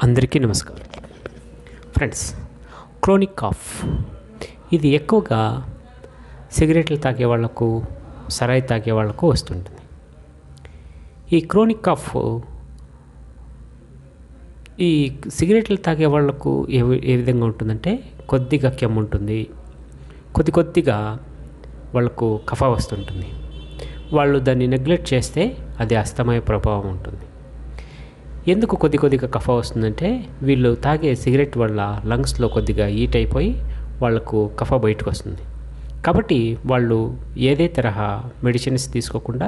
అందరికీ నమస్కారం friends. Chronic cough ఇది ఎక్కువగా సిగరెట్లు తాగే వాళ్లకు, సరాయి తాగే వాళ్లకు వస్తుంటుంది. ఈ క్రోనిక్ కాఫ్ ఈ సిగరెట్లు తాగే వాళ్లకు ఏ విధంగా ఉంటుందంటే కొద్దిగా కెమ్ము ఉంటుంది, కొద్దిగా వాళ్ళకు కఫ వస్తుంటుంది. వాళ్ళు దాన్ని నెగ్లెక్ట్ చేస్తే అది అస్తమయ ప్రభావం ఉంటుంది. ఎందుకు కొద్దిగా కఫ వస్తుందంటే వీళ్ళు తాగే సిగరెట్ వల్ల లంగ్స్లో కొద్దిగా హీట్ అయిపోయి వాళ్లకు కఫ బయటకు వస్తుంది. కాబట్టి వాళ్ళు ఏదే తరహా మెడిసిన్స్ తీసుకోకుండా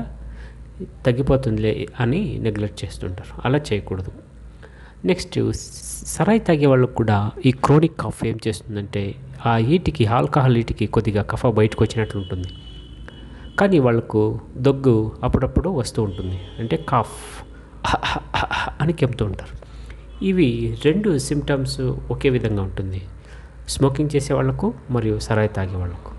తగ్గిపోతుందిలే అని నెగ్లెక్ట్ చేస్తుంటారు. అలా చేయకూడదు. నెక్స్ట్, సరాయి తాగే వాళ్ళకు కూడా ఈ క్రోనిక్ కాఫ్ ఏం చేస్తుందంటే ఆ హీట్కి, ఆల్కహాల్ హీట్కి కొద్దిగా కఫ బయటకు వచ్చినట్లు ఉంటుంది. కానీ వాళ్ళకు దగ్గు అప్పుడప్పుడు వస్తూ ఉంటుంది. అంటే కాఫ్ అని కెమ్ముతూ ఉంటారు. ఇవి రెండు సిమ్టమ్స్ ఒకే విధంగా ఉంటుంది, స్మోకింగ్ చేసే వాళ్ళకు మరియు సరాయి తాగే వాళ్ళకు.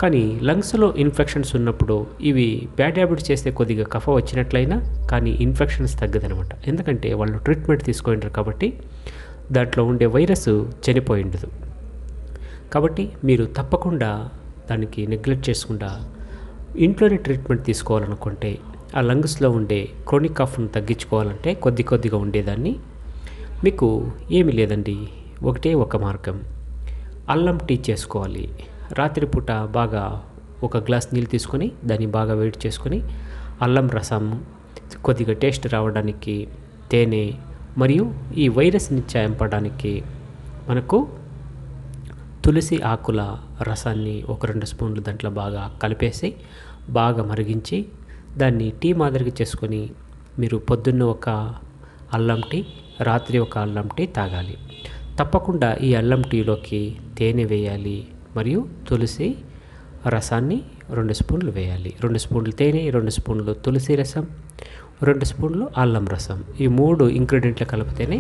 కానీ లంగ్స్లో ఇన్ఫెక్షన్స్ ఉన్నప్పుడు ఇవి బ్యాడ్ హ్యాబిట్స్ చేస్తే కొద్దిగా కఫ వచ్చినట్లయినా కానీ ఇన్ఫెక్షన్స్ తగ్గదనమాట. ఎందుకంటే వాళ్ళు ట్రీట్మెంట్ తీసుకుంటారు కాబట్టి దాంట్లో ఉండే వైరస్ చనిపోయి ఉండదు. కాబట్టి మీరు తప్పకుండా దానికి నెగ్లెక్ట్ చేసుకుండా ఇంట్లోనే ట్రీట్మెంట్ తీసుకోవాలనుకుంటే, ఆ లంగ్స్లో ఉండే క్రోనిక్ కాఫ్ను తగ్గించుకోవాలంటే కొద్దిగా ఉండేదాన్ని మీకు ఏమీ లేదండి. ఒకటే ఒక మార్గం, అల్లం టీ చేసుకోవాలి. రాత్రిపూట బాగా ఒక గ్లాస్ నీళ్ళు తీసుకొని దాన్ని బాగా వేడి చేసుకొని అల్లం రసం, కొద్దిగా టేస్ట్ రావడానికి తేనె మరియు ఈ వైరస్ని చంపడానికి మనకు తులసి ఆకుల రసాన్ని ఒక 2 స్పూన్లు దాంట్లో బాగా కలిపేసి బాగా మరిగించి దాన్ని టీ మాదిరిగా చేసుకొని మీరు పొద్దున్న ఒక అల్లం టీ, రాత్రి ఒక అల్లం టీ తాగాలి. తప్పకుండా ఈ అల్లం టీలోకి తేనె వేయాలి మరియు తులసి రసాన్ని 2 స్పూన్లు వేయాలి. 2 స్పూన్లు తేనె, 2 స్పూన్లు తులసి రసం, 2 స్పూన్లు అల్లం రసం. ఈ 3 ఇంగ్రీడియంట్లు కలిపితేనే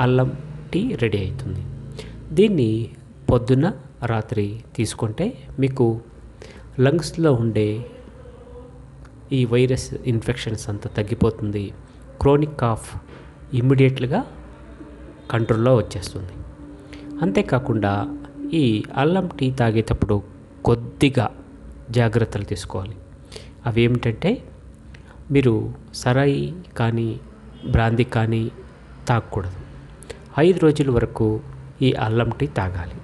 అల్లం టీ రెడీ అవుతుంది. దీన్ని పొద్దున్న, రాత్రి తీసుకుంటే మీకు లంగ్స్లో ఉండే ఈ వైరస్ ఇన్ఫెక్షన్స్ అంతా తగ్గిపోతుంది. క్రోనిక్ కాఫ్ ఇమ్మీడియట్గా కంట్రోల్లో వచ్చేస్తుంది. అంతేకాకుండా ఈ అల్లం టీ తాగేటప్పుడు కొద్దిగా జాగ్రత్తలు తీసుకోవాలి. అవి ఏమిటంటే మీరు సరాయి కానీ బ్రాందీ కానీ తాగకూడదు. 5 రోజుల వరకు ఈ అల్లం టీ తాగాలి.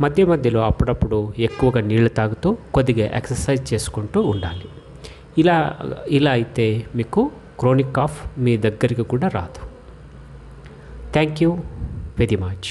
మధ్యలో అప్పుడప్పుడు ఎక్కువగా నీళ్లు తాగుతూ కొద్దిగా ఎక్సర్సైజ్ చేసుకుంటూ ఉండాలి. ఇలా అయితే మీకు క్రోనిక్ కాఫ్ మీ దగ్గరికి కూడా రాదు. Thank you very much.